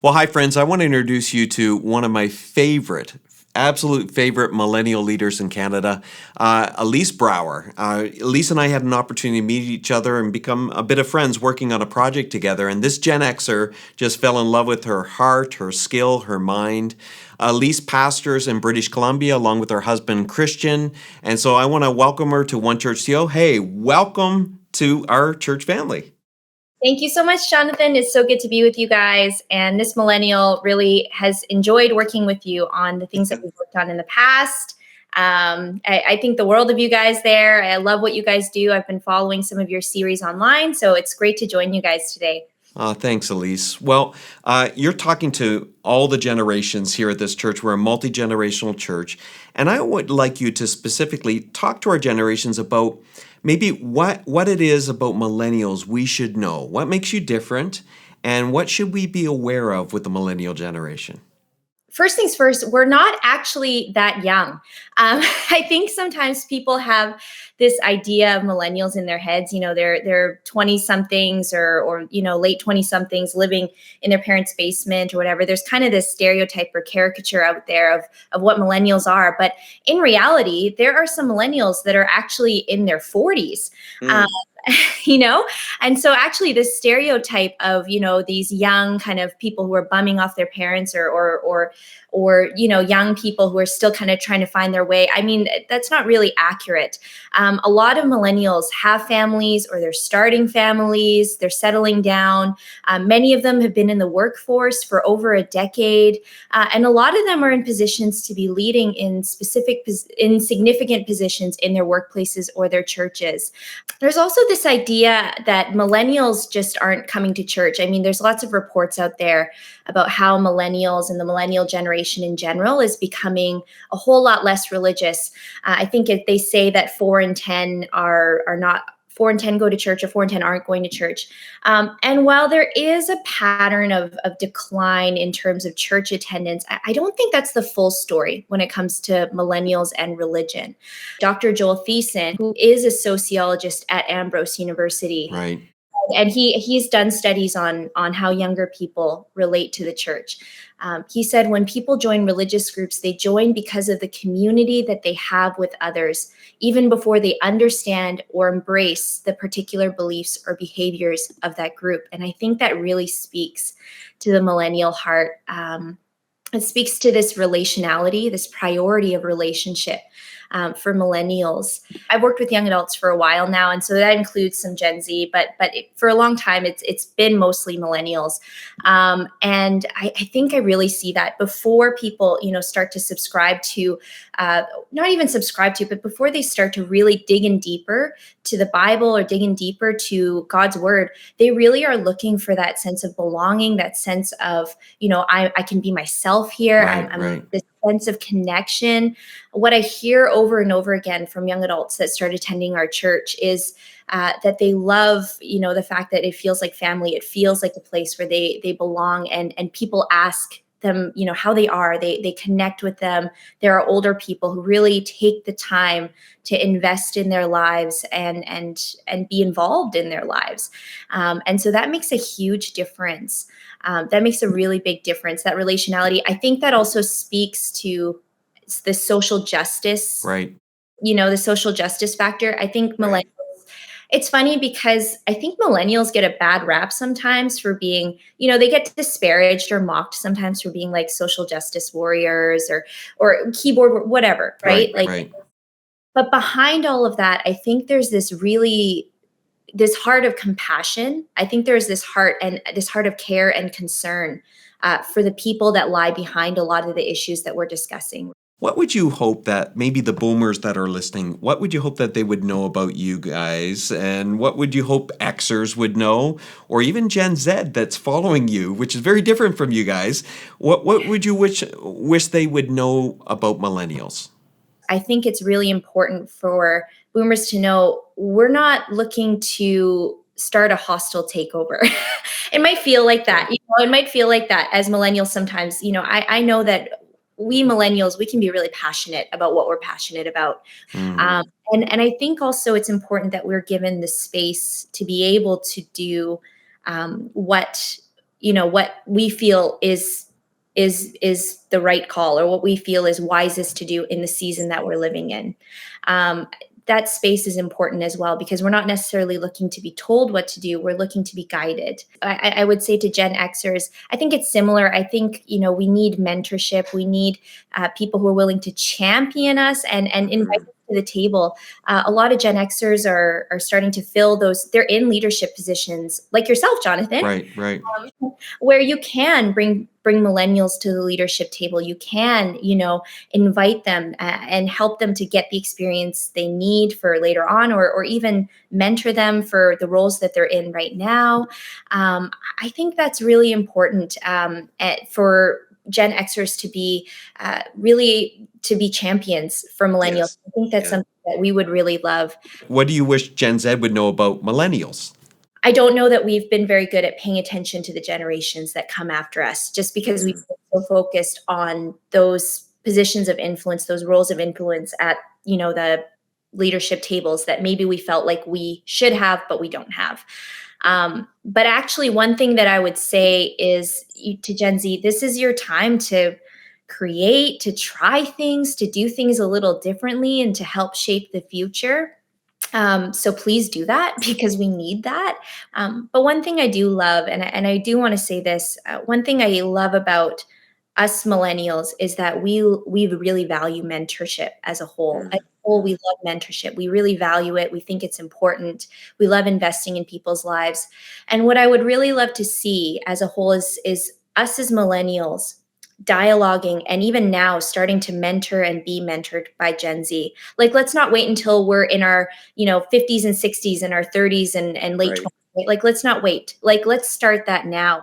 Well, hi, friends. I want to introduce you to one of my absolute favorite millennial leaders in Canada, Elyse Brouwer. Elyse and I had an opportunity to meet each other and become a bit of friends working on a project together. And this Gen Xer just fell in love with her heart, her skill, her mind. Elyse pastors in British Columbia along with her husband, Christian. And so I want to welcome her to One Church CO. Hey, welcome to our church family. Thank you so much, Jonathan. It's so good to be with you guys. And this millennial really has enjoyed working with you on the things that we've worked on in the past. I think the world of you guys there. I love what you guys do. I've been following some of your series online, so it's great to join you guys today. Thanks, Elyse. Well, you're talking to all the generations here at this church. We're a multi-generational church. And I would like you to specifically talk to our generations about maybe what it is about millennials we should know. What makes you different? And what should we be aware of with the millennial generation? First things first, we're not actually that young. I think sometimes people have this idea of millennials in their heads. You know, they're 20 somethings or late 20 somethings living in their parents' basement or whatever. There's kind of this stereotype or caricature out there of what millennials are. But in reality, there are some millennials that are actually in their 40s. Mm. you know and so actually this stereotype of these young kind of people who are bumming off their parents or young people who are still kind of trying to find their way, I mean, that's not really accurate. A lot of millennials have families, or they're starting families, they're settling down. Many of them have been in the workforce for over a decade, and a lot of them are in positions to be leading in significant positions in their workplaces or their churches. There's also this idea that millennials just aren't coming to church. I mean, there's lots of reports out there about how millennials and the millennial generation in general is becoming a whole lot less religious. I think they say that 4 in 10 are not. 4 in 10 go to church, or 4 in 10 aren't going to church. And while there is a pattern of decline in terms of church attendance, I don't think that's the full story when it comes to millennials and religion. Dr. Joel Thiessen, who is a sociologist at Ambrose University, Right. and he's done studies on how younger people relate to the church. He said when people join religious groups, they join because of the community that they have with others, even before they understand or embrace the particular beliefs or behaviors of that group. And I think that really speaks to the millennial heart. It speaks to this relationality, this priority of relationship for millennials. I've worked with young adults for a while now, and so that includes some Gen Z, but for a long time, it's been mostly millennials. And I think I really see that before people, start to subscribe to, not even subscribe to, but before they start to really dig in deeper to the Bible or dig in deeper to God's word, they really are looking for that sense of belonging, that sense of, I can be myself here. Right, I'm right. this sense of connection. What I hear over and over again from young adults that start attending our church is that they love, the fact that it feels like family. It feels like a place where they belong, and people ask them, how they are. They connect with them. There are older people who really take the time to invest in their lives and be involved in their lives. And so that makes a huge difference. That makes a really big difference, that relationality. I think that also speaks to the social justice, Right. the social justice factor. I think millennials, it's funny because I think millennials get a bad rap sometimes for being, they get disparaged or mocked sometimes for being like social justice warriors or keyboard, whatever, Right, right? Like, right. but behind all of that, I think there's this heart of compassion. I think there's this heart of care and concern for the people that lie behind a lot of the issues that we're discussing. What would you hope that maybe the boomers that are listening, what would you hope that they would know about you guys? And what would you hope Xers would know? Or even Gen Z that's following you, which is very different from you guys. What would you wish they would know about millennials? I think it's really important for boomers to know we're not looking to start a hostile takeover. It might feel like that. It might feel like that as millennials sometimes. I know that we millennials, we can be really passionate about what we're passionate about. Mm. And I think also it's important that we're given the space to be able to do what what we feel is the right call, or what we feel is wisest to do in the season that we're living in. um, that space is important as well, because we're not necessarily looking to be told what to do, we're looking to be guided. I would say to Gen Xers, I think it's similar. I think we need mentorship, we need people who are willing to champion us and invite Mhm. us to the table. A lot of Gen Xers are starting to fill those, they're in leadership positions like yourself, Jonathan, Right, right. where you can bring millennials to the leadership table. You can, invite them and help them to get the experience they need for later on, or even mentor them for the roles that they're in right now. um, I think that's really important, for Gen Xers to be really to be champions for millennials. Yes. I think that's Yeah. something that we would really love. What do you wish Gen Z would know about millennials? I don't know that we've been very good at paying attention to the generations that come after us, just because we've Mm, been so focused on those positions of influence, those roles of influence at, the leadership tables that maybe we felt like we should have, but we don't have. But actually, one thing that I would say is, to Gen Z, this is your time to create, to try things, to do things a little differently, and to help shape the future. So please do that because we need that. But one thing I do love, and I do want to say this, one thing I love about us millennials is that we really value mentorship as a whole. As mm, a whole, we love mentorship. We really value it. We think it's important. We love investing in people's lives. And what I would really love to see as a whole is us as millennials dialoguing, and even now starting to mentor and be mentored by Gen Z. Like, let's not wait until we're in our 50s and 60s and our 30s and late right. 20s. Right? Like, let's not wait. Like, let's start that now.